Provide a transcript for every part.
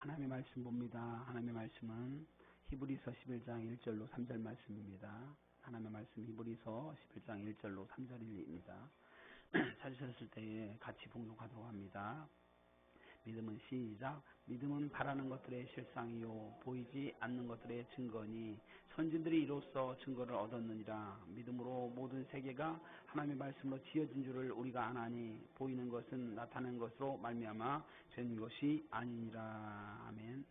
하나님의 말씀 봅니다. 하나님의 말씀은 히브리서 11장 1절로 3절 말씀입니다. 하나님의 말씀 히브리서 11장 1절로 3절입니다. 찾으셨을 때에 같이 봉독하도록 합니다. 믿음은 시작. 믿음은 바라는 것들의 실상이요 보이지 않는 것들의 증거니 선진들이 이로써 증거를 얻었느니라. 믿음으로 모든 세계가 하나님의 말씀으로 지어진 줄을 우리가 아나니 보이는 것은 나타난 것으로 말미암아 된 것이 아니니라. 아멘.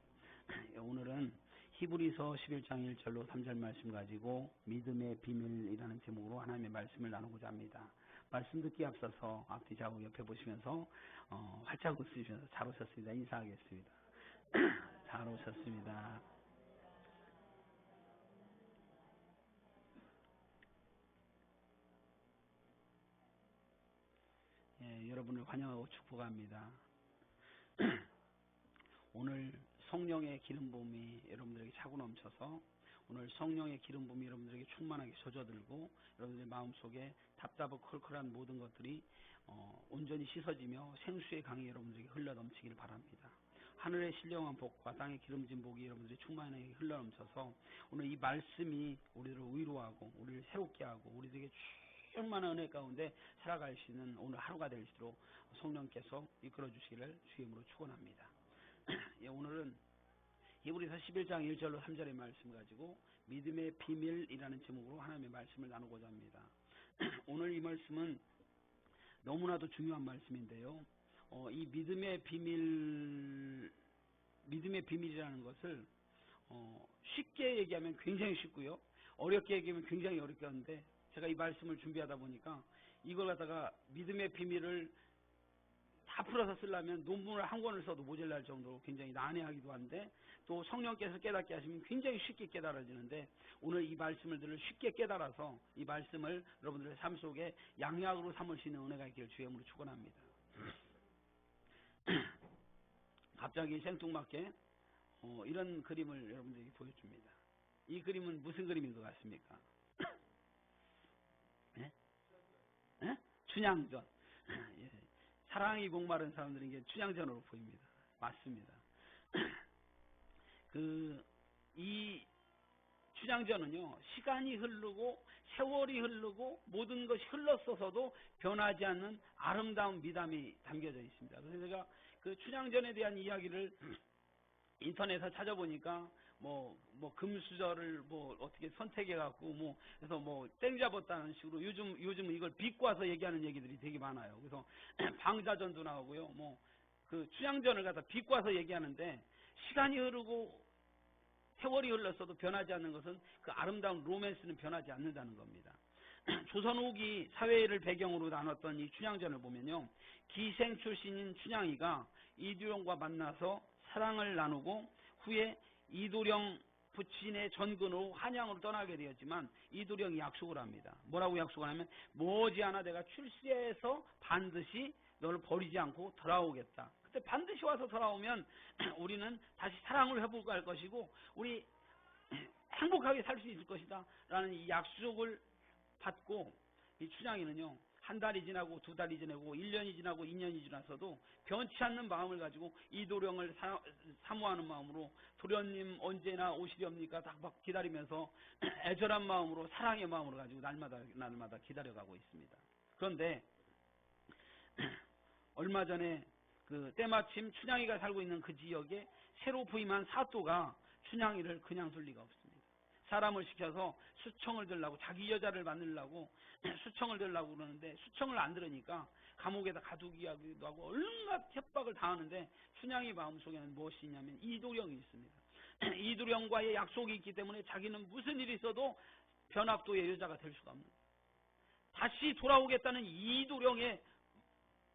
오늘은 히브리서 11장 1절로 3절 말씀 가지고 믿음의 비밀이라는 제목으로 하나님의 말씀을 나누고자 합니다. 말씀 듣기 앞서서 앞뒤 좌우 옆에 보시면서 활짝 웃으시면서 잘 오셨습니다. 인사하겠습니다. 잘 오셨습니다. 예, 여러분을 환영하고 축복합니다. 오늘 성령의 기름 부음이 여러분들에게 차고 넘쳐서 오늘 성령의 기름 부음이 여러분들에게 충만하게 젖어들고 여러분들의 마음속에 답답하고 컬컬한 모든 것들이 온전히 씻어지며 생수의 강이 여러분들에게 흘러넘치기를 바랍니다. 하늘의 신령한 복과 땅의 기름진 복이 여러분들이 충만하게 흘러넘쳐서 오늘 이 말씀이 우리를 위로하고 우리를 새롭게 하고 우리들에게 충만한 은혜 가운데 살아갈 수 있는 오늘 하루가 될수록 성령께서 이끌어 주시기를 주의 이름으로 축원합니다. 예, 오늘은 히브리서 11장 1절로 3절의 말씀 가지고 믿음의 비밀이라는 제목으로 하나님의 말씀을 나누고자 합니다. 오늘 이 말씀은 너무나도 중요한 말씀인데요. 이 믿음의 비밀이라는 것을 쉽게 얘기하면 굉장히 쉽고요. 어렵게 얘기하면 굉장히 어렵게 하는데 제가 이 말씀을 준비하다 보니까 이걸 갖다가 믿음의 비밀을 다 풀어서 쓰려면 논문을 한 권을 써도 모자랄 정도로 굉장히 난해하기도 한데 또 성령께서 깨닫게 하시면 굉장히 쉽게 깨달아지는데 오늘 이 말씀을 쉽게 깨달아서 이 말씀을 여러분들의 삶 속에 양약으로 삼을 수 있는 은혜가 있기를 주의 이름으로 축원합니다. 갑자기 생뚱맞게 이런 그림을 여러분들에게 보여줍니다. 이 그림은 무슨 그림인 것 같습니까? 네? 네? 춘향전. 예. 사랑이 목마른 사람들에게 춘향전으로 보입니다. 맞습니다. 이 춘향전은요, 시간이 흐르고 세월이 흐르고 모든 것이 흘렀어서도 변하지 않는 아름다운 미담이 담겨져 있습니다. 그래서 제가 그 춘향전에 대한 이야기를 인터넷에서 찾아보니까 금수저를 어떻게 선택해 갖고 그래서 땡 잡았다는 식으로 요즘은 이걸 비꼬아서 얘기하는 얘기들이 되게 많아요. 그래서 방자전도 나오고요. 그 춘향전을 갖다 비꼬아서 얘기하는데 시간이 흐르고 세월이 흘렀어도 변하지 않는 것은 그 아름다운 로맨스는 변하지 않는다는 겁니다. 조선 후기 사회를 배경으로 나눴던 이 춘향전을 보면요, 기생 출신인 춘향이가 이두령과 만나서 사랑을 나누고 후에 이두령 부친의 전근으로 한양으로 떠나게 되었지만 이두령이 약속을 합니다. 뭐라고 약속을 하면 머지않아 내가 출세해서 반드시 너를 버리지 않고 돌아오겠다. 그때 반드시 와서 돌아오면 우리는 다시 사랑을 회복할 것이고 우리 행복하게 살 수 있을 것이다 라는 이 약속을 받고 이 춘향이는요, 한 달이 지나고 두 달이 지나고 1년이 지나고 2년이 지나서도 변치 않는 마음을 가지고 이도령을 사모하는 마음으로 도련님 언제나 오시렵니까 딱 기다리면서 애절한 마음으로 사랑의 마음으로 가지고 날마다 기다려가고 있습니다. 그런데 얼마 전에 때마침 춘향이가 살고 있는 그 지역에 새로 부임한 사또가 춘향이를 그냥 둘 리가 없습니다. 사람을 시켜서 수청을 들라고, 자기 여자를 만들려고 수청을 들라고 그러는데 수청을 안 들으니까 감옥에다 가두기하기도 하고 온갖 협박을 당하는데 춘향이 마음속에는 무엇이 있냐면 이도령이 있습니다. 이도령과의 약속이 있기 때문에 자기는 무슨 일이 있어도 변학도의 여자가 될 수가 없는, 다시 돌아오겠다는 이도령의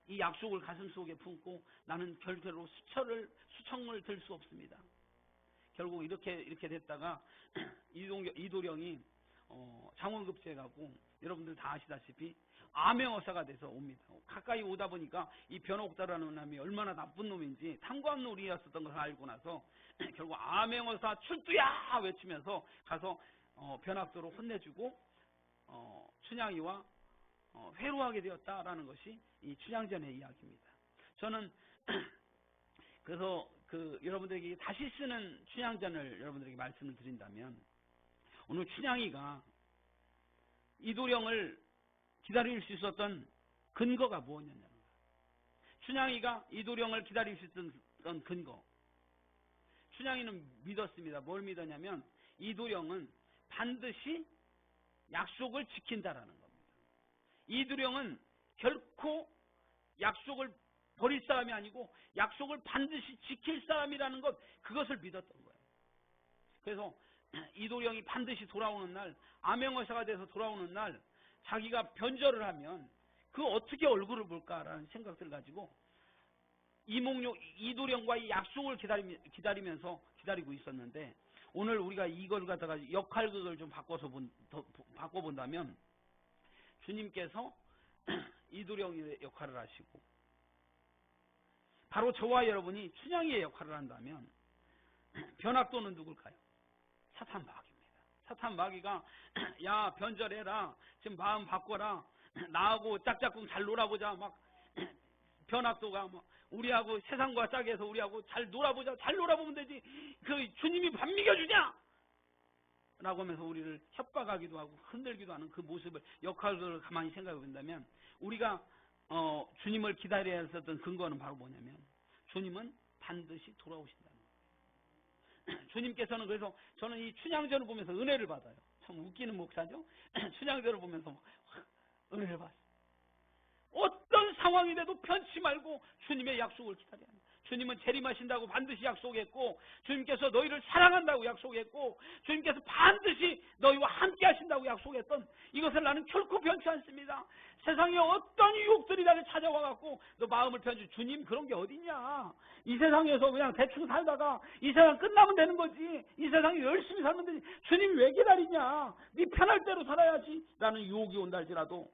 이 약속을 가슴속에 품고 나는 결대로 수청을 들 수 없습니다. 결국 이렇게 됐다가 이도령이 장원급제해 갖고 여러분들 다 아시다시피 암행어사가 돼서 옵니다. 가까이 오다 보니까 이 변옥다라는 놈이 얼마나 나쁜 놈인지 탐관놀이였었던 것을 알고 나서 결국 암행어사 출두야 외치면서 가서 변학도로 혼내주고 춘향이와 회로하게 되었다라는 것이 이 춘향전의 이야기입니다. 저는 그래서 여러분들에게 다시 쓰는 춘향전을 여러분들에게 말씀을 드린다면, 오늘 춘향이가 이도령을 기다릴 수 있었던 근거가 무엇이냐는 거예요. 춘향이가 이도령을 기다릴 수 있었던 근거. 춘향이는 믿었습니다. 뭘 믿었냐면 이도령은 반드시 약속을 지킨다라는 겁니다. 이도령은 결코 약속을 버릴 사람이 아니고 약속을 반드시 지킬 사람이라는 것, 그것을 믿었던 거예요. 그래서 이도령이 반드시 돌아오는 날, 암행어사가 돼서 돌아오는 날, 자기가 변절을 하면 그 어떻게 얼굴을 볼까라는 생각들 가지고 이도령과의 약속을 기다리면서 기다리고 있었는데, 오늘 우리가 이걸 갖다가 역할극을 좀 바꿔본다면 주님께서 이도령의 역할을 하시고 바로 저와 여러분이 춘향이의 역할을 한다면 변학도는 누굴까요? 사탄 마귀입니다. 사탄 마귀가 야 변절해라, 지금 마음 바꿔라, 나하고 짝짝꿍 잘 놀아보자, 막 변학도가 막 우리하고 세상과 짝해서 우리하고 잘 놀아보자, 잘 놀아보면 되지, 그 주님이 밥 먹여주냐 라고 하면서 우리를 협박하기도 하고 흔들기도 하는 그 모습을, 역할을 가만히 생각해 본다면 우리가 주님을 기다려야 했었던 근거는 바로 뭐냐면 주님은 반드시 돌아오신다는 거예요. 주님께서는, 그래서 저는 이 춘향전을 보면서 은혜를 받아요. 참 웃기는 목사죠. 춘향전을 보면서 은혜를 받아요. 어떤 상황이 돼도 편치 말고 주님의 약속을 기다려야 합니다. 주님은 재림하신다고 반드시 약속했고, 주님께서 너희를 사랑한다고 약속했고, 주님께서 반드시 너희와 함께 하신다고 약속했던 이것을 나는 결코 변치 않습니다. 세상에 어떤 유혹들이 나를 찾아와 갖고 너 마음을 편지, 주님 그런 게 어딨냐, 이 세상에서 그냥 대충 살다가 이 세상 끝나면 되는 거지, 이 세상에 열심히 살면 되지, 주님 왜 기다리냐, 네 편할 대로 살아야지 라는 유혹이 온다 할지라도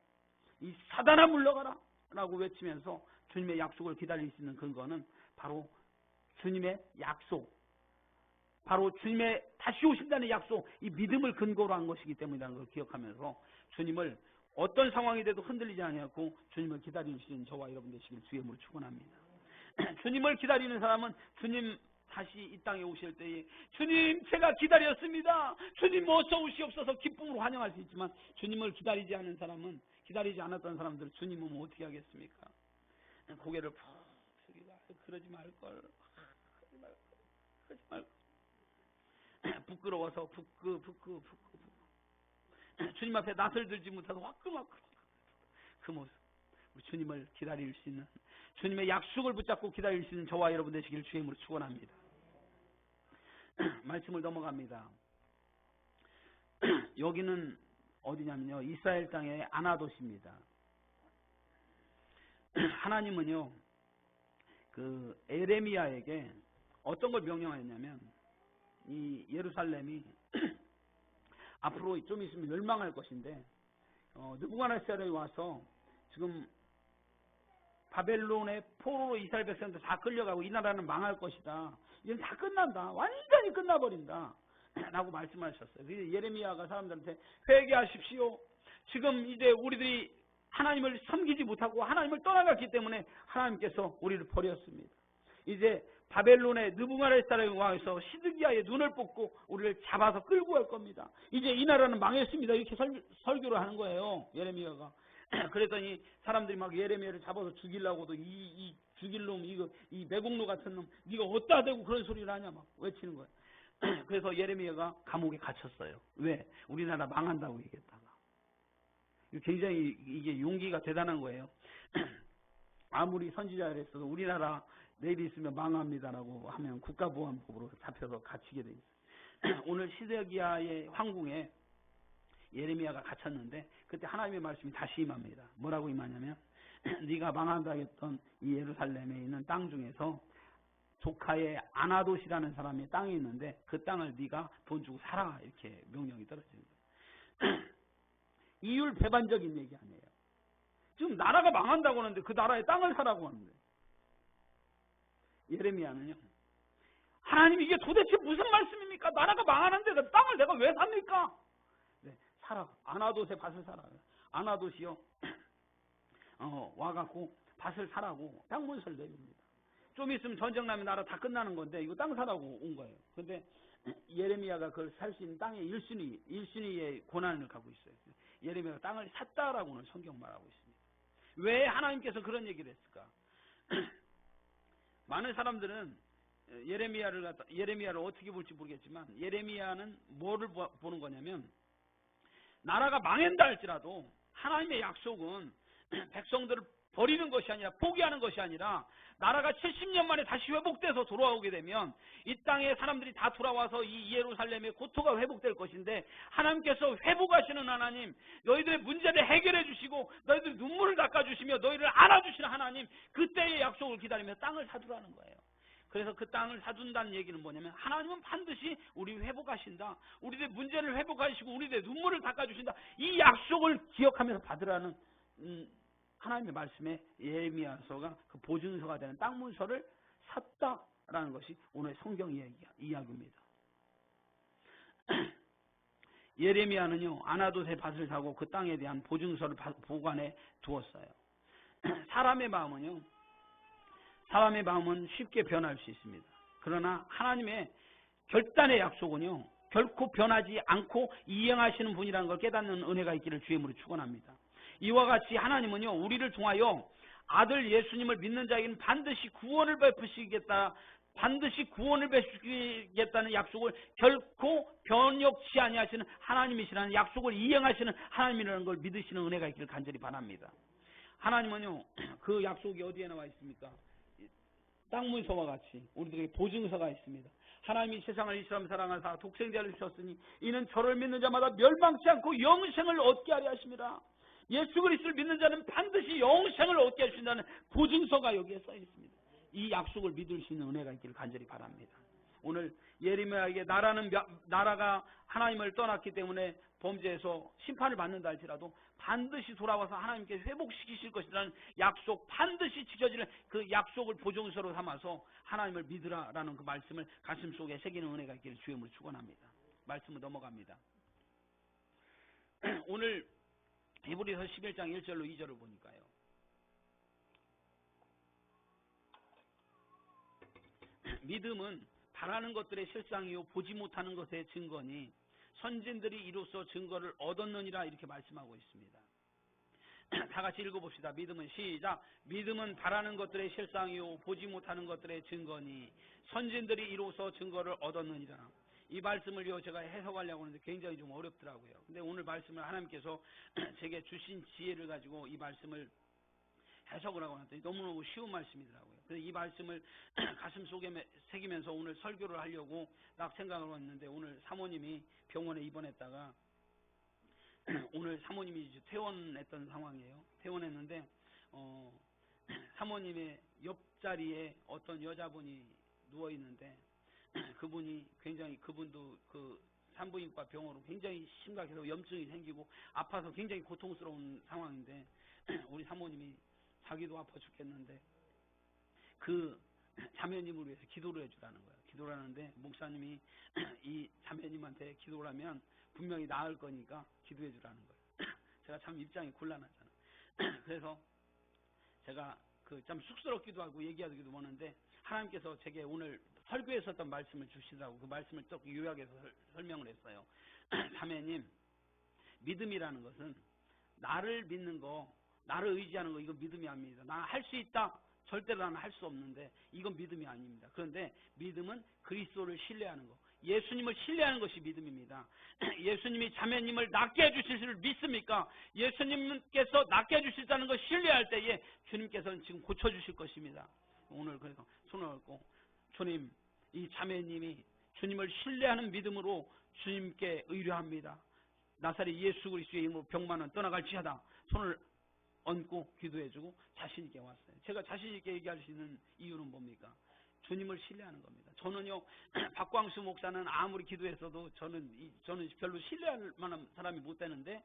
이 사단아 물러가라 라고 외치면서 주님의 약속을 기다릴 수 있는 근거는 바로 주님의 약속, 바로 주님의 다시 오신다는 약속, 이 믿음을 근거로 한 것이기 때문이라는 걸 기억하면서 주님을 어떤 상황이 돼도 흔들리지 않고 주님을 기다릴 수 있는 저와 여러분 되시길 주의 이름으로 축원합니다. 주님을 기다리는 사람은 주님 다시 이 땅에 오실 때에 주님 제가 기다렸습니다, 주님 어서 오시옵소서 기쁨으로 환영할 수 있지만, 주님을 기다리지 않은 사람은, 기다리지 않았던 사람들은 주님은 뭐 어떻게 하겠습니까? 고개를 푹 숙이고 그러지 말걸, 그러지 말걸, 부끄러워서 부끄 주님 앞에 낯을 들지 못해서 화끈화끈 그 모습, 우리 주님을 기다릴 수 있는, 주님의 약속을 붙잡고 기다릴 수 있는 저와 여러분 되시길 주의 이름으로 축원합니다. 말씀을 넘어갑니다. 여기는 어디냐면요, 이스라엘 땅의 아나돗입니다. 하나님은요 그 에레미야에게 어떤 걸 명령하였냐면, 이 예루살렘이 앞으로 좀 있으면 멸망할 것인데, 느부갓네살이 와서 지금 바벨론의 포로로 이스라엘 백성들 다 끌려가고 이 나라는 망할 것이다, 이건 다 끝난다, 완전히 끝나버린다 라고 말씀하셨어요. 그래서 예레미야가 사람들한테 회개하십시오, 지금 이제 우리들이 하나님을 섬기지 못하고 하나님을 떠나갔기 때문에 하나님께서 우리를 버렸습니다. 이제 바벨론의 느부갓네살에 와서 시드기야의 눈을 뽑고 우리를 잡아서 끌고 갈 겁니다. 이제 이 나라는 망했습니다. 이렇게 설교를 하는 거예요, 예레미야가. 그랬더니 사람들이 막 예레미야를 잡아서 죽이려고도 이 죽일 놈, 이 매국노 같은 놈, 네가 어디다 대고 그런 소리를 하냐 막 외치는 거예요. 그래서 예레미야가 감옥에 갇혔어요. 왜? 우리나라 망한다고 얘기했다가. 굉장히 이게 용기가 대단한 거예요. 아무리 선지자였어도 우리나라 내일 있으면 망합니다라고 하면 국가보안법으로 잡혀서 갇히게 돼 있어요. 오늘 시드기야의 황궁에 예레미야가 갇혔는데 그때 하나님의 말씀이 다시 임합니다. 뭐라고 임하냐면, 네가 망한다 했던 이 예루살렘에 있는 땅 중에서 조카의 아나돗이라는 사람의 땅이 있는데 그 땅을 네가 돈 주고 사라, 이렇게 명령이 떨어지는 거예요. 이율 배반적인 얘기 아니에요. 지금 나라가 망한다고 하는데 그 나라의 땅을 사라고 하는데, 예레미야는요, 하나님 이게 도대체 무슨 말씀입니까? 나라가 망하는데 그 땅을 내가 왜 삽니까? 네, 사라, 아나돗의 밭을 사라. 아나돗이요 와갖고 밭을 사라고 땅문서를 내립니다. 좀 있으면 전쟁 나면 나라 다 끝나는 건데 이거 땅 사라고 온 거예요. 근데 예레미야가 그걸 살 수 있는 땅의 1순위의 고난을 갖고 있어요. 예레미야가 땅을 샀다라고는 성경 말하고 있습니다. 왜 하나님께서 그런 얘기를 했을까? 많은 사람들은 예레미야를 어떻게 볼지 모르겠지만 예레미야는 뭐를 보는 거냐면 나라가 망한다 할지라도 하나님의 약속은 백성들을 버리는 것이 아니라 포기하는 것이 아니라 나라가 70년 만에 다시 회복돼서 돌아오게 되면 이 땅에 사람들이 다 돌아와서 이 예루살렘의 고토가 회복될 것인데 하나님께서 회복하시는 하나님, 너희들의 문제를 해결해 주시고 너희들 눈물을 닦아주시며 너희를 안아주시는 하나님, 그때의 약속을 기다리며 땅을 사두라는 거예요. 그래서 그 땅을 사준다는 얘기는 뭐냐면 하나님은 반드시 우리 회복하신다. 우리들의 문제를 회복하시고 우리들의 눈물을 닦아주신다. 이 약속을 기억하면서 받으라는 하나님의 말씀에 예레미야서가 그 보증서가 되는 땅 문서를 샀다라는 것이 오늘 성경 이야기입니다. 예레미야는요 아나돗의 밭을 사고 그 땅에 대한 보증서를 보관해 두었어요. 사람의 마음은 쉽게 변할 수 있습니다. 그러나 하나님의 결단의 약속은요 결코 변하지 않고 이행하시는 분이라는 걸 깨닫는 은혜가 있기를 주임으로 축원합니다. 이와 같이 하나님은요 우리를 통하여 아들 예수님을 믿는 자에게는 반드시 구원을 베푸시겠다는 약속을 결코 변혁치 아니하시는 하나님이시라는 약속을 이행하시는 하나님이라는 걸 믿으시는 은혜가 있기를 간절히 바랍니다. 하나님은요 그 약속이 어디에 나와 있습니까? 땅문서와 같이 우리들에게 보증서가 있습니다. 하나님이 세상을 이처럼 사랑하사 독생자를 주셨으니 이는 저를 믿는 자마다 멸망치 않고 영생을 얻게 하려 하심이라. 예수 그리스도를 믿는 자는 반드시 영생을 얻게 하신다는 보증서가 여기에 써 있습니다. 이 약속을 믿을 수 있는 은혜가 있기를 간절히 바랍니다. 오늘 예레미야에게 나라가 하나님을 떠났기 때문에 범죄에서 심판을 받는다 할지라도 반드시 돌아와서 하나님께 회복시키실 것이라는 약속, 반드시 지켜지는 그 약속을 보증서로 삼아서 하나님을 믿으라라는 그 말씀을 가슴 속에 새기는 은혜가 있기를 주임으로 축원합니다. 말씀을 넘어갑니다. 오늘 히브리서 11장 1절로 2절을 보니까요. 믿음은 바라는 것들의 실상이요 보지 못하는 것의 증거니 선진들이 이로써 증거를 얻었느니라 이렇게 말씀하고 있습니다. 다 같이 읽어봅시다. 믿음은 시작. 믿음은 바라는 것들의 실상이요 보지 못하는 것들의 증거니 선진들이 이로써 증거를 얻었느니라. 이 말씀을요 제가 해석하려고 하는데 굉장히 좀 어렵더라고요. 근데 오늘 말씀을 하나님께서 제게 주신 지혜를 가지고 이 말씀을 해석을 하고 났더니 너무너무 쉬운 말씀이더라고요. 그래서 이 말씀을 가슴 속에 새기면서 오늘 설교를 하려고 딱 생각을 했는데 오늘 사모님이 병원에 입원했다가 오늘 사모님이 퇴원했던 상황이에요. 퇴원했는데 사모님의 옆자리에 어떤 여자분이 누워 있는데 그분이 굉장히 그분도 그 산부인과 병으로 굉장히 심각해서 염증이 생기고 아파서 굉장히 고통스러운 상황인데 우리 사모님이 자기도 아파 죽겠는데 그 자매님을 위해서 기도를 해주라는 거예요. 기도를 하는데 목사님이 이 자매님한테 기도를 하면 분명히 나을 거니까 기도해 주라는 거예요. 제가 참 입장이 곤란하잖아요. 그래서 제가 참 쑥스럽기도 하고 얘기하기도 하는데 하나님께서 제게 오늘 설교에 썼던 말씀을 주시더라고. 그 말씀을 또 요약해서 설명을 했어요. 자매님, 믿음이라는 것은 나를 믿는 거, 나를 의지하는 거, 이건 믿음이 아닙니다. 나 할 수 있다. 절대로 나는 할 수 없는데 이건 믿음이 아닙니다. 그런데 믿음은 그리스도를 신뢰하는 거, 예수님을 신뢰하는 것이 믿음입니다. 예수님이 자매님을 낫게 해주실 줄 믿습니까? 예수님께서 낫게 해주실다는 걸 신뢰할 때에 주님께서는 지금 고쳐주실 것입니다. 오늘 그래서 손을 얹고 주님, 이 자매님이 주님을 신뢰하는 믿음으로 주님께 의뢰합니다. 나사렛 예수 그리스도의 이름으로 병만은 떠나갈지어다. 손을 얹고 기도해주고 자신 있게 왔어요. 제가 자신 있게 얘기할 수 있는 이유는 뭡니까? 주님을 신뢰하는 겁니다. 저는요, 박광수 목사는 아무리 기도했어도 저는 별로 신뢰할 만한 사람이 못 되는데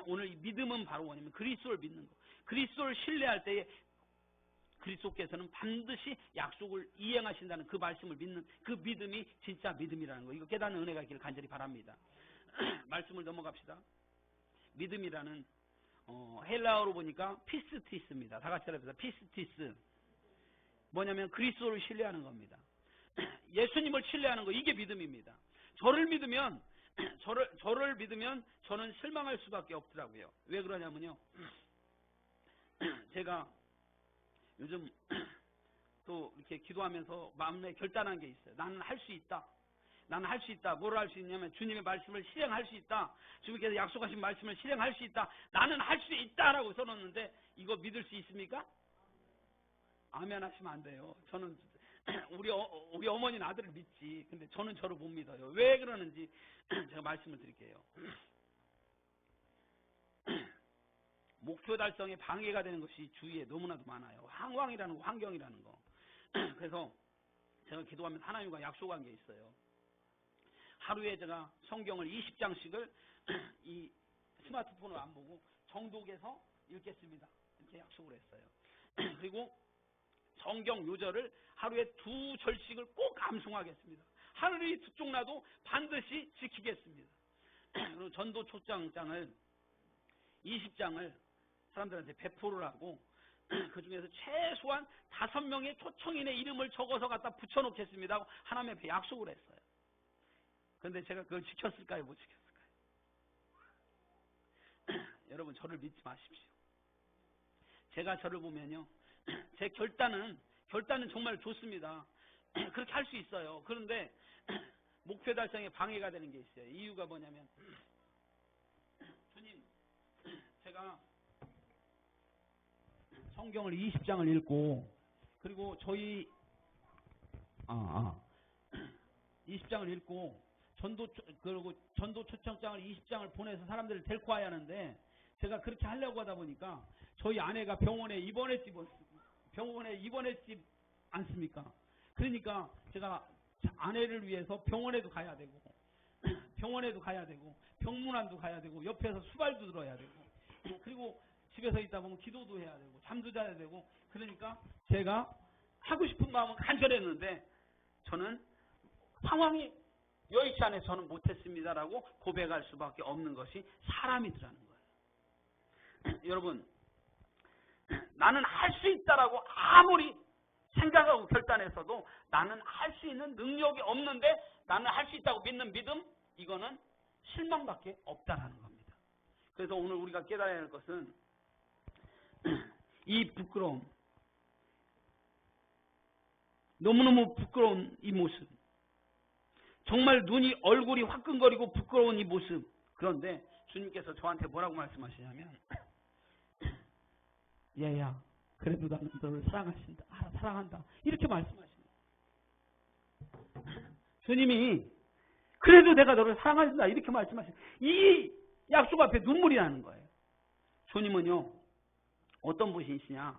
오늘 이 믿음은 바로 뭐냐면 그리스도를 믿는 거. 그리스도를 신뢰할 때에 그리스도께서는 반드시 약속을 이행하신다는 그 말씀을 믿는 그 믿음이 진짜 믿음이라는 거. 이거 깨닫는 은혜가 있기를 간절히 바랍니다. 말씀을 넘어갑시다. 믿음이라는 헬라어로 보니까 피스티스입니다. 다 같이 따라해보세요. 피스티스. 뭐냐면 그리스도를 신뢰하는 겁니다. 예수님을 신뢰하는 거, 이게 믿음입니다. 저를 믿으면 저는 실망할 수밖에 없더라고요. 왜 그러냐면요. 제가 요즘 또 이렇게 기도하면서 마음에 결단한 게 있어요. 나는 할 수 있다. 나는 할 수 있다. 뭘 할 수 있냐면 주님의 말씀을 실행할 수 있다. 주님께서 약속하신 말씀을 실행할 수 있다. 나는 할 수 있다라고 써놓는데 이거 믿을 수 있습니까? 아멘 하시면 안 돼요. 저는 우리 어머니는 아들을 믿지. 근데 저는 저를 못 믿어요. 왜 그러는지 제가 말씀을 드릴게요. 목표 달성에 방해가 되는 것이 주위에 너무나도 많아요. 상황이라는 거, 환경이라는 거. 그래서 제가 기도하면 하나님과 약속한 게 있어요. 하루에 제가 성경을 20장씩을 이 스마트폰을 안 보고 정독해서 읽겠습니다. 이렇게 약속을 했어요. 그리고 성경 요절을 하루에 2절씩을 꼭 암송하겠습니다. 하늘이 두쪽나도 반드시 지키겠습니다. 그리고 전도 초장장을 20장을 사람들한테 배포를 하고 그 중에서 최소한 5명의 초청인의 이름을 적어서 갖다 붙여놓겠습니다 하고 하나님 앞에 약속을 했어요. 그런데 제가 그걸 지켰을까요? 못 지켰을까요? 여러분 저를 믿지 마십시오. 제가 저를 보면요. 제 결단은 정말 좋습니다. 그렇게 할 수 있어요. 그런데 목표 달성에 방해가 되는 게 있어요. 이유가 뭐냐면 주님 제가 성경을 20장을 읽고 그리고 저희 20장을 읽고 그리고 전도 초청장을 20장을 보내서 사람들을 데리고 와야 하는데 제가 그렇게 하려고 하다 보니까 저희 아내가 병원에 입원했지 않습니까? 그러니까 제가 아내를 위해서 병원에도 가야 되고 병문안도 가야 되고 옆에서 수발도 들어야 되고 그리고 집에서 있다 보면 기도도 해야 되고 잠도 자야 되고 그러니까 제가 하고 싶은 마음은 간절했는데 저는 상황이 여의치 않아서 저는 못했습니다라고 고백할 수밖에 없는 것이 사람이더라는 거예요. 여러분 나는 할 수 있다라고 아무리 생각하고 결단했어도 나는 할 수 있는 능력이 없는데 나는 할 수 있다고 믿는 믿음, 이거는 실망밖에 없다라는 겁니다. 그래서 오늘 우리가 깨달아야 할 것은 이 부끄러움, 너무너무 부끄러운 이 모습, 정말 얼굴이 화끈거리고 부끄러운 이 모습. 그런데 주님께서 저한테 뭐라고 말씀하시냐면 얘야 그래도 나는 너를 사랑하신다. 사랑한다. 이렇게 말씀하십니다. 주님이 그래도 내가 너를 사랑한다. 이렇게 말씀하십니다. 이 약속 앞에 눈물이 나는 거예요. 주님은요. 어떤 분이시냐.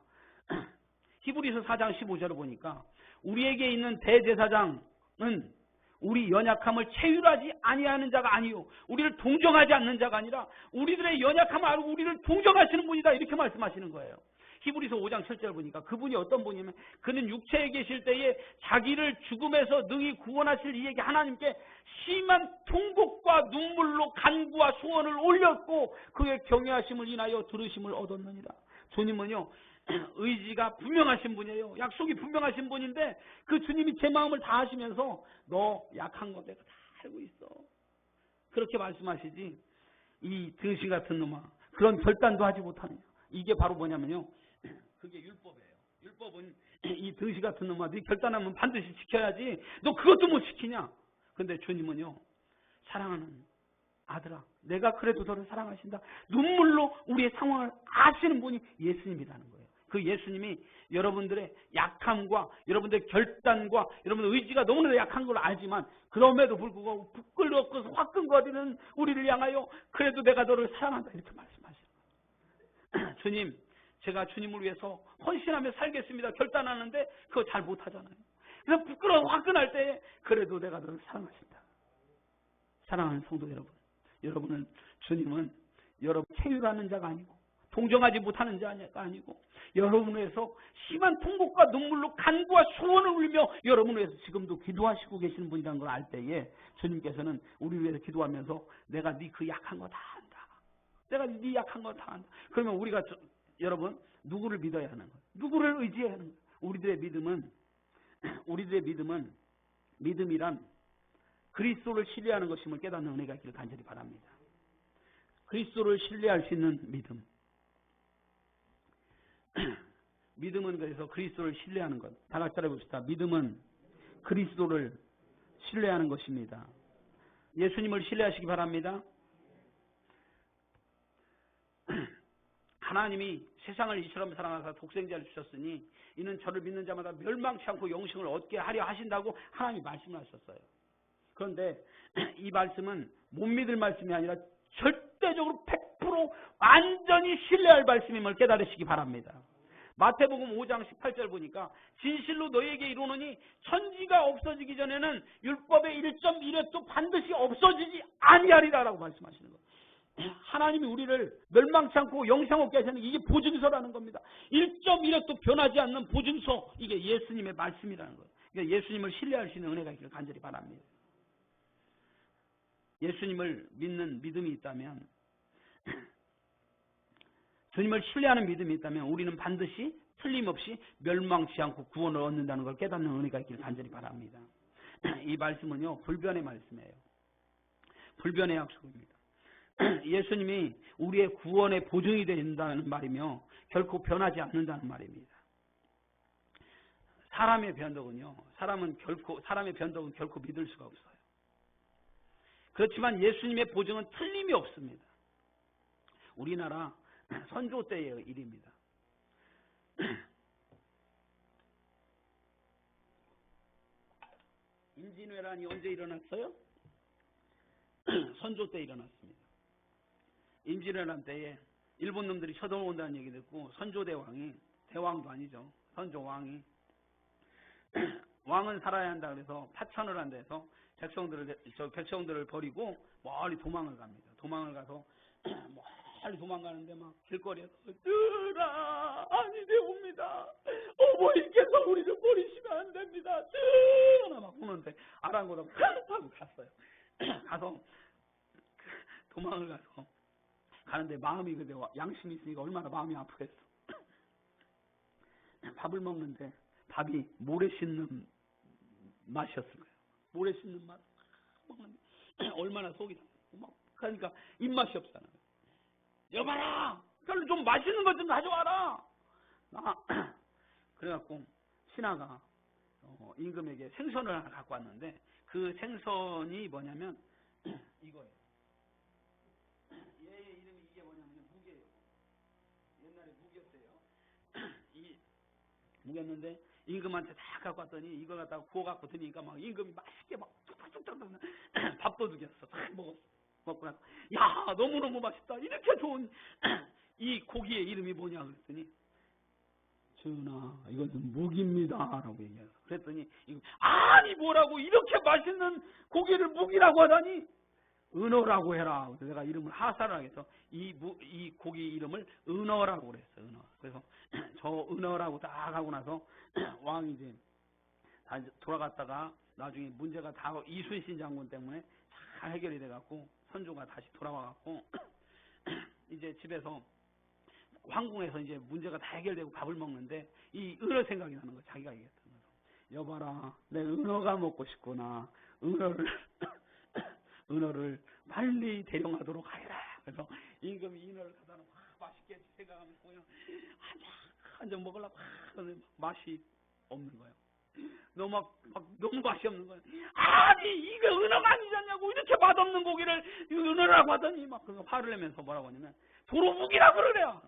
히브리서 4장 15절을 보니까 우리에게 있는 대제사장은 우리 연약함을 체휼하지 아니하는 자가 아니요 우리를 동정하지 않는 자가 아니라 우리들의 연약함을 알고 우리를 동정하시는 분이다. 이렇게 말씀하시는 거예요. 히브리서 5장 7절 보니까 그분이 어떤 분이냐면 그는 육체에 계실 때에 자기를 죽음에서 능히 구원하실 이에게 하나님께 심한 통곡과 눈물로 간구와 소원을 올렸고 그의 경외하심을 인하여 들으심을 얻었느니라. 주님은요 의지가 분명하신 분이에요. 약속이 분명하신 분인데 그 주님이 제 마음을 다 아시면서 너 약한 거 내가 다 알고 있어. 그렇게 말씀하시지 이 등신 같은 놈아 그런 결단도 하지 못하느냐. 이게 바로 뭐냐면요. 그게 율법이에요. 율법은 이 등신 같은 놈아 네 결단하면 반드시 지켜야지 너 그것도 못 지키냐. 근데 주님은요. 사랑하는 아들아 내가 그래도 너를 사랑하신다. 눈물로 우리의 상황을 아시는 분이 예수님이라는 거예요. 그 예수님이 여러분들의 약함과 여러분들의 결단과 여러분의 의지가 너무나 약한 걸 알지만 그럼에도 불구하고 부끄럽고 화끈거리는 우리를 향하여 그래도 내가 너를 사랑한다 이렇게 말씀하시는 거예요. 주님 제가 주님을 위해서 헌신하며 살겠습니다 결단하는데 그거 잘 못하잖아요. 그래서 부끄러워 화끈할 때 그래도 내가 너를 사랑하신다. 사랑하는 성도 여러분, 여러분은 주님은 여러분 체휼하는 자가 아니고 동정하지 못하는 자가 아니고 여러분을 위해서 심한 통곡과 눈물로 간구와 소원을 울며 여러분을 위해서 지금도 기도하시고 계시는 분이라는 걸 알 때에 주님께서는 우리를 위해서 기도하면서 내가 네 그 약한 거 다 안다. 내가 네 약한 거 다 안다. 그러면 우리가 여러분 누구를 믿어야 하는 거예요? 누구를 의지해야 하는 거예요? 우리들의 믿음은 믿음이란 그리스도를 신뢰하는 것임을 깨닫는 은혜가 있기를 간절히 바랍니다. 그리스도를 신뢰할 수 있는 믿음. 믿음은 그래서 그리스도를 신뢰하는 것. 다 같이 따라해봅시다. 믿음은 그리스도를 신뢰하는 것입니다. 예수님을 신뢰하시기 바랍니다. 하나님이 세상을 이처럼 사랑하사 독생자를 주셨으니 이는 저를 믿는 자마다 멸망치 않고 영생을 얻게 하려 하신다고 하나님이 말씀을 하셨어요. 그런데 이 말씀은 못 믿을 말씀이 아니라 절대적으로 100% 완전히 신뢰할 말씀임을 깨달으시기 바랍니다. 마태복음 5장 18절 보니까 진실로 너희에게 이르노니 천지가 없어지기 전에는 율법의 1.1획도 반드시 없어지지 아니하리라라고 말씀하시는 거예요. 하나님이 우리를 멸망치 않고 영생 얻게 하시는 이게 보증서라는 겁니다. 1.1획도 변하지 않는 보증서, 이게 예수님의 말씀이라는 거예요. 그러니까 예수님을 신뢰할 수 있는 은혜가 있기를 간절히 바랍니다. 예수님을 믿는 믿음이 있다면, 주님을 신뢰하는 믿음이 있다면 우리는 반드시 틀림없이 멸망치 않고 구원을 얻는다는 걸 깨닫는 은혜가 있기를 간절히 바랍니다. 이 말씀은요, 불변의 말씀이에요. 불변의 약속입니다. 예수님이 우리의 구원의 보증이 된다는 말이며 결코 변하지 않는다는 말입니다. 사람의 변덕은요, 사람의 변덕은 결코 믿을 수가 없어요. 그렇지만 예수님의 보증은 틀림이 없습니다. 우리나라 선조 때의 일입니다. 임진왜란이 언제 일어났어요? 선조 때 일어났습니다. 임진왜란 때에 일본 놈들이 쳐들어온다는 얘기 듣고 선조대왕이, 대왕도 아니죠, 선조왕이 왕은 살아야 한다 그래서 파천을 한다 해서 백성들을 버리고 멀리 도망을 갑니다. 도망을 가서 멀리 도망가는데 막 길거리에서 뜨라 아니 되옵니다. 어머니께서 우리를 버리시면 안 됩니다. 뜨라 막 우는데 아랑곳하고 하고 갔어요. 가서 도망을 가서 가는데 마음이 근데 양심이 있으니까 얼마나 마음이 아프겠어. 밥을 먹는데 밥이 모래 씹는 맛이었을 거예요. 모래 씹는 맛 먹는데 얼마나 속이 막 그러니까 입맛이 없잖아요. 여봐라, 별로 좀 맛있는 것 좀 가져와라. 그래갖고 신하가 임금에게 생선을 하나 갖고 왔는데 그 생선이 뭐냐면 이거예요. 얘의 이름이 이게 뭐냐면 무게예요. 옛날에 무게였어요. 이 무게였는데 임금한테 다 갖고 왔더니 이걸 갖다가 구워 갖고 드니까 막 임금이 맛있게 막 툭툭툭툭 밥도둑이었어. 다 먹었어. 먹고 나서 야 너무너무 맛있다. 이렇게 좋은 이 고기의 이름이 뭐냐 그랬더니 전하 이것은 묵입니다 라고 얘기해서 그랬더니 아니 뭐라고 이렇게 맛있는 고기를 묵이라고 하다니 은어라고 해라. 그래서 내가 이름을 하사를 해서 이 고기 이름을 은어라고 그랬어요. 은어. 그래서 저 은어라고 딱 하고 나서 왕이 이제 다 돌아갔다가 나중에 문제가 다 이순신 장군 때문에 잘 해결이 돼갖고 선조가 다시 돌아와갖고 이제 집에서 황궁에서 이제 문제가 다 해결되고 밥을 먹는데 이 은어 생각이 나는 거예요. 자기가 얘기했던 거죠. 여봐라, 내 은어가 먹고 싶구나. 은어를 빨리 대령하도록 하여라. 그래서 임금이 인어를 갖다 놓고 맛있게 생각하면서 그냥 한 잔 먹으려고 하는데 맛이 없는 거예요. 너무 맛이 없는 거예요. 아니 이게 은어가 아니잖냐고 이렇게 맛없는 고기를 은어라고 하더니 막 그거 화를 내면서 뭐라고 하냐면 도로묵이라고 그러래요.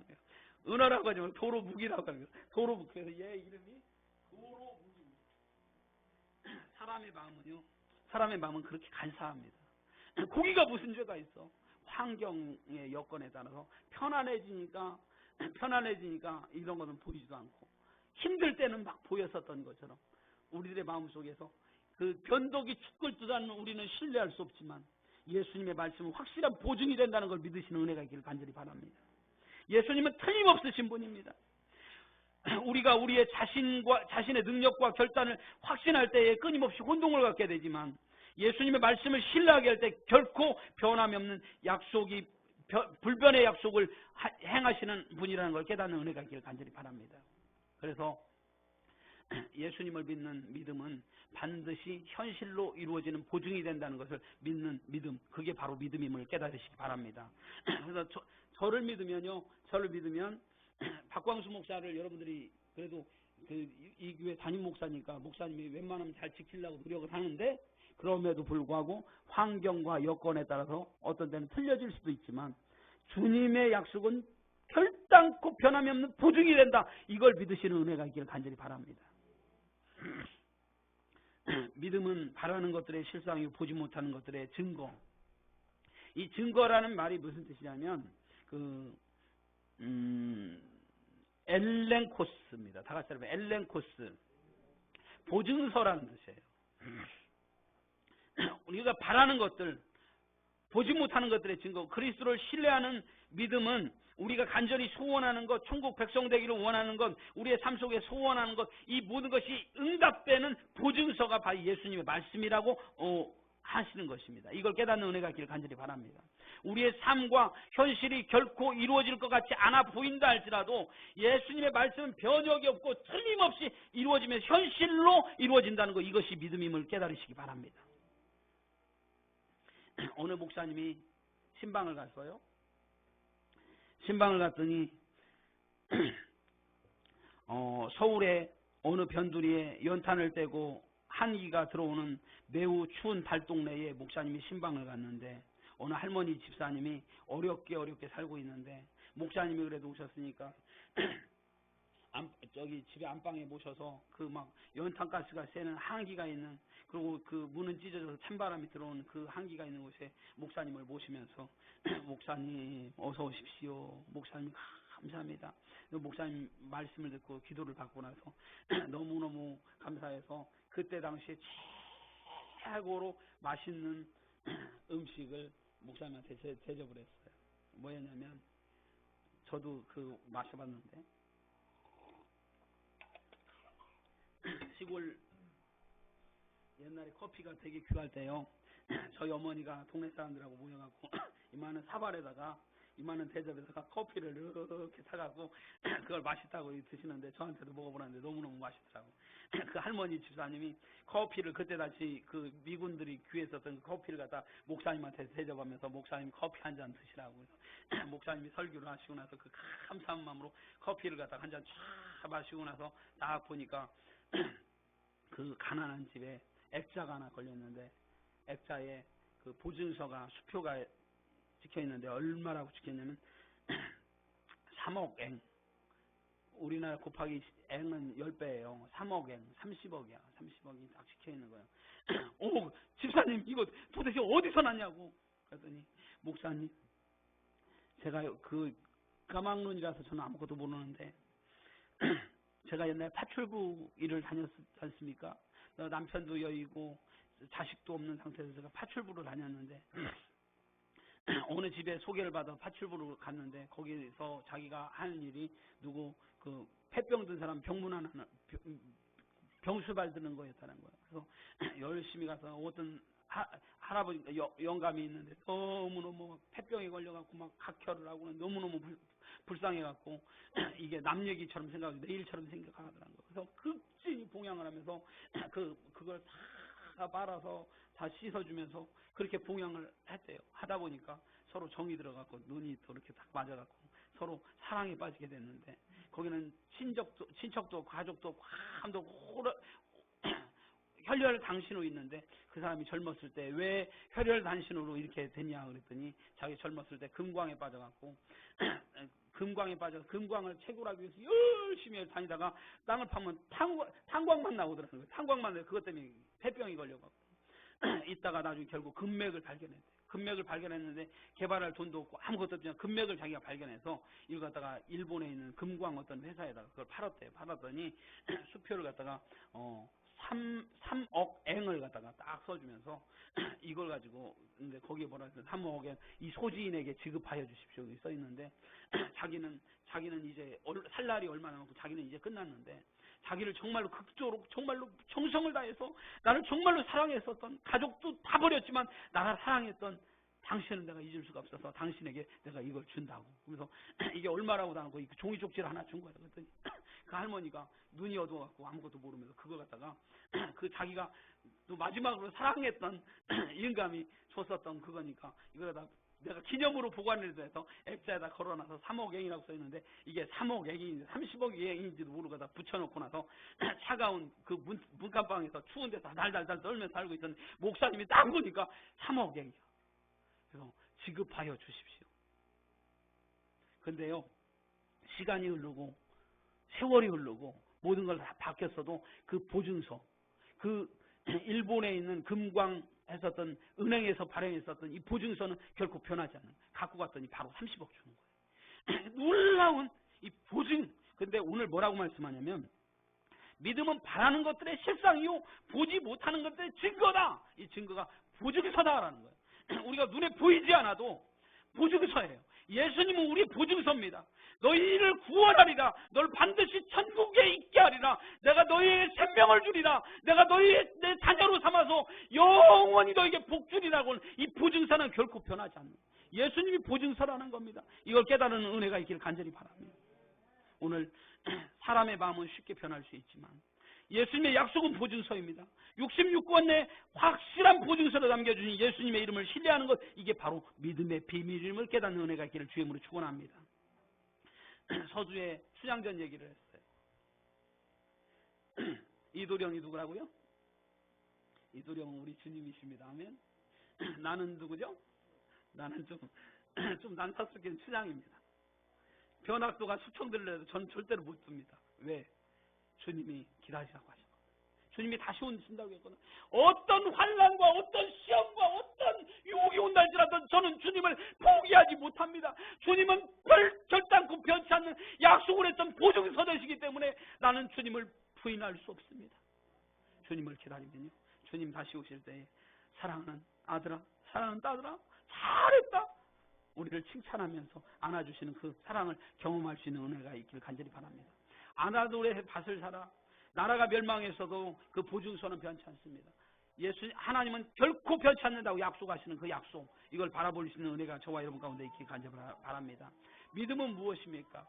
은어라고 하지 말고 도로묵이라고 하는 거예요. 도로묵. 그래서 얘 이름이 도로묵입니다. 사람의 마음은 그렇게 간사합니다. 고기가 무슨 죄가 있어? 환경의 여건에 따라서 편안해지니까 이런 것은 보이지도 않고 힘들 때는 막 보였었던 것처럼 우리들의 마음속에서 그 변덕이 축을 뜨다는 우리는 신뢰할 수 없지만 예수님의 말씀은 확실한 보증이 된다는 걸 믿으시는 은혜가 있기를 간절히 바랍니다. 예수님은 틀림없으신 분입니다. 우리가 우리의 자신의 능력과 결단을 확신할 때에 끊임없이 혼동을 갖게 되지만 예수님의 말씀을 신뢰하게 할 때 결코 변함이 없는 약속이 불변의 약속을 행하시는 분이라는 걸 깨닫는 은혜가 있기를 간절히 바랍니다. 그래서 예수님을 믿는 믿음은 반드시 현실로 이루어지는 보증이 된다는 것을 믿는 믿음, 그게 바로 믿음임을 깨달으시기 바랍니다. 그래서 저를 믿으면 박광수 목사를 여러분들이 그래도 이 교회 담임 목사니까 목사님이 웬만하면 잘 지키려고 노력을 하는데, 그럼에도 불구하고 환경과 여건에 따라서 어떤 때는 틀려질 수도 있지만 주님의 약속은 결단코 변함이 없는 보증이 된다. 이걸 믿으시는 은혜가 있기를 간절히 바랍니다. 믿음은 바라는 것들의 실상이고 보지 못하는 것들의 증거. 이 증거라는 말이 무슨 뜻이냐면 엘렌코스입니다. 다 같이 하면 엘렌코스. 보증서라는 뜻이에요. 우리가 바라는 것들, 보지 못하는 것들의 증거, 그리스도를 신뢰하는 믿음은 우리가 간절히 소원하는 것, 천국 백성 되기를 원하는 것, 우리의 삶 속에 소원하는 것, 이 모든 것이 응답되는 보증서가 바로 예수님의 말씀이라고 하시는 것입니다. 이걸 깨닫는 은혜가 있기를 간절히 바랍니다. 우리의 삶과 현실이 결코 이루어질 것 같지 않아 보인다 할지라도 예수님의 말씀은 변혁이 없고 틀림없이 이루어지면 현실로 이루어진다는 것, 이것이 믿음임을 깨달으시기 바랍니다. 어느 목사님이 신방을 갔어요. 신방을 갔더니 서울의 어느 변두리에 연탄을 떼고 한기가 들어오는 매우 추운 달동네에 목사님이 신방을 갔는데, 어느 할머니 집사님이 어렵게 살고 있는데 목사님이 그래도 오셨으니까 저기 집에 안방에 모셔서 그 막 연탄가스가 새는 한기가 있는, 그리고 그 문은 찢어져서 찬바람이 들어오는 그 한기가 있는 곳에 목사님을 모시면서 목사님 어서 오십시오. 목사님 감사합니다. 목사님 말씀을 듣고 기도를 받고 나서 너무너무 감사해서 그때 당시에 최고로 맛있는 음식을 목사님한테 대접을 했어요. 뭐였냐면, 저도 마셔봤는데, 시골 옛날에 커피가 되게 귀할 때요, 저희 어머니가 동네 사람들하고 모여갖고 이만한 사발에다가 이만한 대접에다가 커피를 이렇게 사갖고 그걸 맛있다고 드시는데 저한테도 먹어보라는데 너무너무 맛있더라고. 그 할머니 집사님이 커피를 그때 당시 그 미군들이 귀했었던 그 커피를 갖다 목사님한테 대접하면서 목사님 커피 한 잔 드시라고 해서 목사님이 설교를 하시고 나서 그 감사한 마음으로 커피를 갖다 한 잔 쫙 마시고 나서 딱 보니까 그 가난한 집에 액자가 하나 걸렸는데, 액자에 그 보증서가 수표가 찍혀있는데 얼마라고 찍혔냐면 3억 eng. 우리나라 곱하기 eng은 10배예요. 3억 eng, 30억이야. 30억이 딱 찍혀있는 거예요. 오, 집사님 이거 도대체 어디서 났냐고. 그랬더니 목사님, 제가 그 까막눈이라서 저는 아무것도 모르는데 제가 옛날에 파출부 일을 다녔지 않습니까? 남편도 여의고 자식도 없는 상태에서 제가 파출부로 다녔는데 어느 집에 소개를 받아 파출부로 갔는데, 거기서 자기가 하는 일이 누구 그 폐병 든 사람 병문안 하나 병수발 드는 거였다는 거예요. 그래서 열심히 가서 어떤 할아버지 영감이 있는데 너무너무 폐병에 걸려갖고 막 각혈을 하고는 너무너무 불쌍해갖고 이게 남 얘기처럼 생각하고 내 일처럼 생각하더라는 거예요. 그래서 극진히 봉양을 하면서 그걸 다 빨아서 다 씻어주면서 그렇게 봉양을 했대요. 하다 보니까 서로 정이 들어갖고 눈이 또 이렇게 딱 맞아갖고 서로 사랑에 빠지게 됐는데, 거기는 친척도 없고 가족도 없고 아무도 없고 혈혈단신으로 있는데, 그 사람이 젊었을 때 왜 혈혈단신으로 이렇게 됐냐 그랬더니 자기 젊었을 때 금광에 빠져갖고 금광에 빠져서 금광을 채굴하기 위해서 열심히 다니다가 땅을 파면 탄광만 나오더라는 거예요. 탄광만 나고 그것 때문에 폐병이 걸려갖고 있다가 나중에 결국 금맥을 발견했대요. 금맥을 발견했는데 개발할 돈도 없고 아무것도 없지만 금맥을 자기가 발견해서 이걸 갖다가 일본에 있는 금광 어떤 회사에다가 그걸 팔았대요. 팔았더니 수표를 갖다가 3억 eng을 갖다가 딱 써주면서 이걸 가지고, 근데 거기에 뭐라 해서 3억 eng 이 소지인에게 지급하여 주십시오 여기 써 있는데, 자기는 이제 살 날이 얼마 남았고 자기는 이제 끝났는데, 자기를 정말로 극적으로 정말로 정성을 다해서 나를 정말로 사랑했었던, 가족도 다 버렸지만 나를 사랑했던 당신은 내가 잊을 수가 없어서 당신에게 내가 이걸 준다고. 그래서 이게 얼마라고도 안 하고 종이 쪽지를 하나 준 거야. 그랬더니 그 할머니가 눈이 어두워갖고 아무것도 모르면서 그걸 갖다가 그 자기가 또 마지막으로 사랑했던 영감이 줬었던 그거니까 이걸 갖다 내가 기념으로 보관을 해서 액자에다 걸어놔서 3억엔이라고 써있는데 이게 3억엔인지 30억엔인지도 모르고 다 붙여놓고 나서 차가운 그 문간방에서 추운 데서 달달달 떨면서 살고 있던 목사님이 딱 보니까 3억엔이야. 그래서 지급하여 주십시오. 근데요, 시간이 흐르고 세월이 흐르고 모든 걸 다 바뀌었어도 그 보증서, 그 일본에 있는 금광 했었던 은행에서 발행했었던 이 보증서는 결코 변하지 않는 거예요. 갖고 갔더니 바로 30억 주는 거예요. 놀라운 이 보증. 근데 오늘 뭐라고 말씀하냐면 믿음은 바라는 것들의 실상이요 보지 못하는 것들의 증거다. 이 증거가 보증서다라는 거예요. 우리가 눈에 보이지 않아도 보증서예요. 예수님은 우리 보증서입니다. 너희를 구원하리라. 널 반드시 천국에 있게 하리라. 내가 너희의 생명을 주리라. 내가 너희의 내 자녀로 삼아서 영원히 너희에게 복 주리라고. 이 보증서는 결코 변하지 않는 예수님이 보증서라는 겁니다. 이걸 깨달은 은혜가 있기를 간절히 바랍니다. 오늘 사람의 마음은 쉽게 변할 수 있지만 예수님의 약속은 보증서입니다. 66권 내 확실한 보증서로 남겨주신 예수님의 이름을 신뢰하는 것, 이게 바로 믿음의 비밀임을 깨닫는 은혜가 있기를 주의 이름으로 축원합니다. 서두에 춘향전 얘기를 했어요. 이도령이 누구라고요? 이도령은 우리 주님이십니다. 아멘. 나는 누구죠? 나는 좀 난타스럽게 춘향입니다. 변학도가 수청들려도 전 절대로 못 둡니다. 왜? 주님이 기다리라고 하셨거든요. 주님이 다시 오신다고 했거든요. 어떤 환난과 어떤 시험과 어떤 유혹이 온달지라도 저는 주님을 포기하지 못합니다. 주님은 결단코 변치 않는 약속을 했던 보증서되시기 때문에 나는 주님을 부인할 수 없습니다. 주님을 기다리면요, 주님 다시 오실 때에 사랑하는 아들아, 사랑하는 딸들아, 잘했다, 우리를 칭찬하면서 안아주시는 그 사랑을 경험할 수 있는 은혜가 있기를 간절히 바랍니다. 아나돌의 밭을 살아 나라가 멸망했어도 그 보증서는 변치 않습니다. 하나님은 결코 변치 않는다고 약속하시는 그 약속, 이걸 바라볼 수 있는 은혜가 저와 여러분 가운데 있기를 간절히 바랍니다. 믿음은 무엇입니까?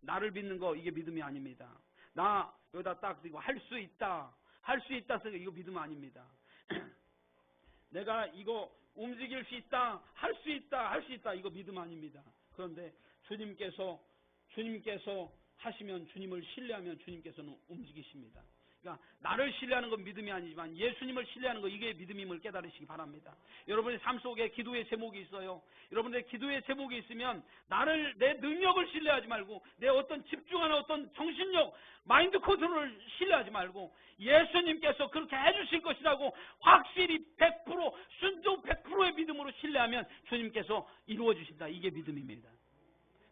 나를 믿는 거, 이게 믿음이 아닙니다. 나 여기다 딱 이거 할 수 있다, 할 수 있다 해서 이거 믿음 아닙니다. 내가 이거 움직일 수 있다, 할 수 있다, 할 수 있다, 이거 믿음 아닙니다. 그런데 주님께서 하시면, 주님을 신뢰하면 주님께서는 움직이십니다. 그러니까 나를 신뢰하는 건 믿음이 아니지만 예수님을 신뢰하는 거, 이게 믿음임을 깨달으시기 바랍니다. 여러분의 삶 속에 기도의 제목이 있어요. 여러분의 기도의 제목이 있으면 내 능력을 신뢰하지 말고, 내 어떤 집중하는 어떤 정신력, 마인드 컨트롤을 신뢰하지 말고 예수님께서 그렇게 해주실 것이라고 확실히 100% 순종 100%의 믿음으로 신뢰하면 주님께서 이루어 주신다. 이게 믿음입니다.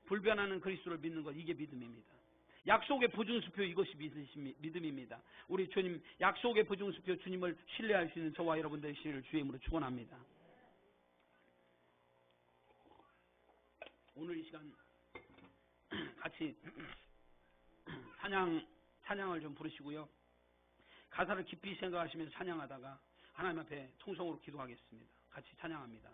불변하는 그리스도를 믿는 것, 이게 믿음입니다. 약속의 보증수표, 이것이 믿음입니다. 우리 주님 약속의 보증수표, 주님을 신뢰할 수 있는 저와 여러분들의 시를 주의 이름으로 축원합니다. 오늘 이 시간 같이 찬양을 좀 부르시고요, 가사를 깊이 생각하시면서 찬양하다가 하나님 앞에 통성으로 기도하겠습니다. 같이 찬양합니다.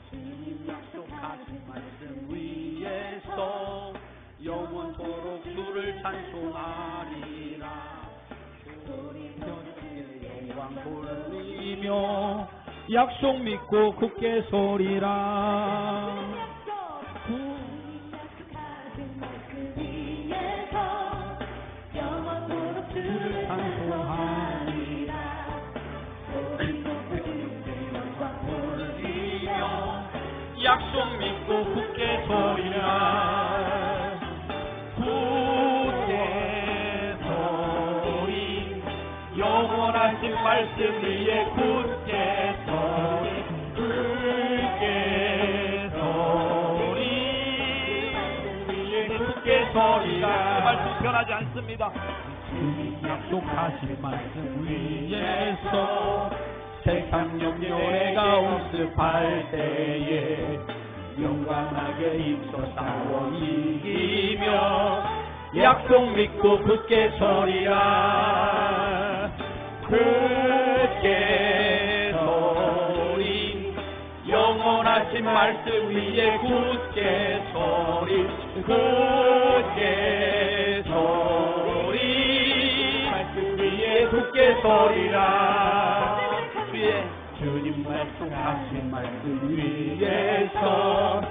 주님 약속하신 말씀 위에서 영원토록 주를 찬송하리라. 우리 편지에 영광 돌리며 약속 믿고 굳게 서리라. 주님 약속하신 말씀 위에서 영원토록 주를 찬송하리라. 약속 믿고 굳게 서리라. 굳게 서리, 영원하신 말씀 위에 굳게 서리, 굳게 서리, 위에 굳게 서리라. 그 말씀 변하지 않습니다. 주님 약속하신 말씀 위에서 세상 염려가 온습할 때에 용감하게 힘써 싸워 이기며 약속 믿고 굳게 서리라. 굳게 서리 영원하신 말씀 위에 굳게 서리 굳게 서리 말씀 위에 굳게 서리라 주님 말씀하신 말씀 위에서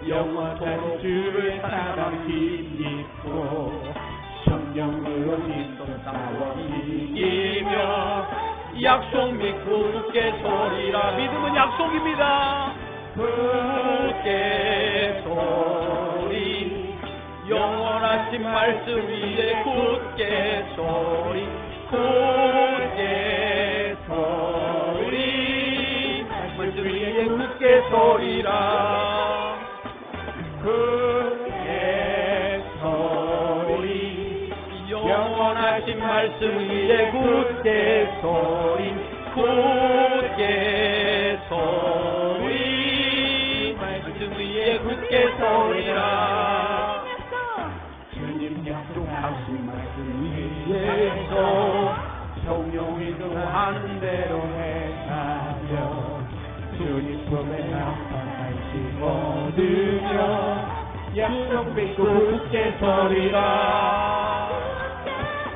영원한 주를 사랑 힘입고 성령으로 힘도 싸워 이기며 약속 믿고 굳게 서리라. 믿음은 약속입니다. 굳게 서리 영원하신 말씀 위에 굳게 서리 굳게 서리 말씀 위에 굳게 서리라. 굳게 서리 영원하신 말씀 위에 굳게 서리 굳게 서리 말씀 위에 굳게 서리라. 주님 약속하신 말씀 위에서 성령이도 하는 대로 행하며 주님 품에 나타나시 얻으며 약속 믿고 굳게 서리라.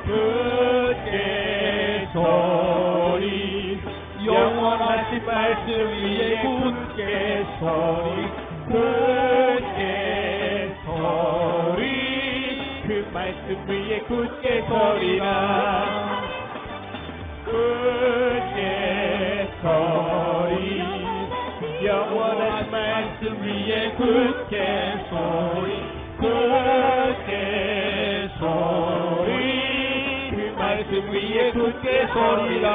굳게 서리 영원하신 말씀 위에 굳게 서리 굳게 서리 그 말씀 위에 굳게 서리라. 굳게 서리 영원한 말씀 위에 굳게 서리 굳게 서리 그 말씀 위에 굳게 서리라.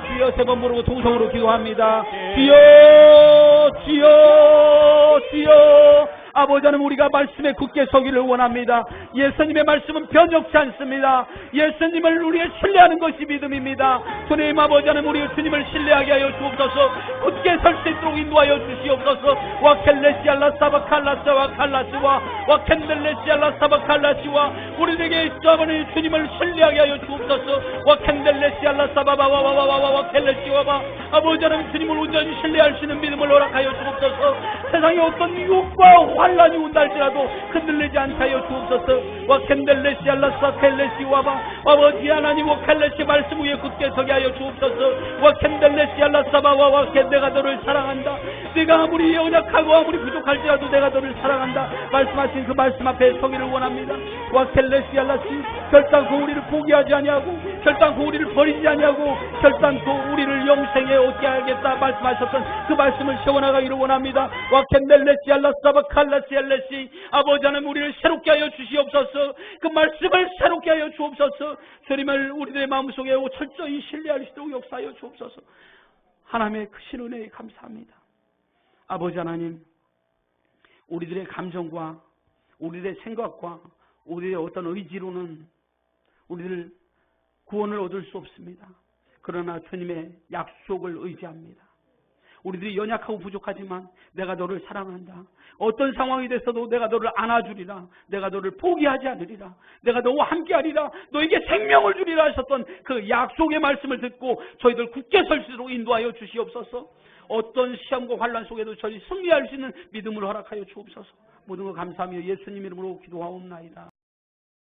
주여 세 번 부르고 통성으로 기도합니다. 주여 주여 주여 아버지 하나님 우리가 말씀에 굳게 서기를 원합니다. 예수님의 말씀은 변혁지 않습니다. 예수님을 우리가 신뢰하는 것이 믿음입니다. 주님 아버지 하나님 우리 주님을 신뢰하게 하여 주옵소서. 굳게 설 수 있도록 인도하여 주시옵소서. 와켈레시알라 사바칼라스와 칼라스와 와켄델레시알라 사바칼라스와 우리에게 아버지 주님을 신뢰하게 하여 주옵소서. 와켄델레시알라 사바바와와와와와 켈레시와바 아버지 하나님 주님을 온전히 신뢰할 수 있는 믿음을 허락하여 주옵소서. 세상에 어떤 유혹과 환란이 온다 할지라도 흔들리지 않게 하여 주옵소서. 와켄델레시 알라사 켈레시 와바 아버지 하나님 와켈레시 말씀 위에 굳게 서게 하여 주옵소서. 와켄델레시 알라사바와와 내가 너를 사랑한다. 내가 아무리 연약하고 아무리 부족할지라도 내가 너를 사랑한다. 말씀하신 그 말씀 앞에 서기를 원합니다. 와켈레시 알라시 결단코 우리를 포기하지 아니하고 결단코 우리를 버리지 아니하고 결단코 우리를 영생에 얻게 하겠다 말씀하셨던 그 말씀을 세워나가기를 원합니다. 와켄델레시 알라사바 칼라시엘레시 아버지 하나님 우리를 새롭게 하여 주시옵소서. 그 말씀을 새롭게 하여 주옵소서. 주님을 우리들의 마음속에 철저히 신뢰할 수 있도록 역사하여 주옵소서. 하나님의 크신 은혜에 감사합니다. 아버지 하나님 우리들의 감정과 우리들의 생각과 우리의 어떤 의지로는 우리들 구원을 얻을 수 없습니다. 그러나 주님의 약속을 의지합니다. 우리들이 연약하고 부족하지만 내가 너를 사랑한다. 어떤 상황이 됐어도 내가 너를 안아주리라. 내가 너를 포기하지 않으리라. 내가 너와 함께하리라. 너에게 생명을 주리라 하셨던 그 약속의 말씀을 듣고 저희들 굳게 설 수 있도록 인도하여 주시옵소서. 어떤 시험과 환난 속에도 저희 승리할 수 있는 믿음을 허락하여 주옵소서. 모든 것 감사하며 예수님 이름으로 기도하옵나이다.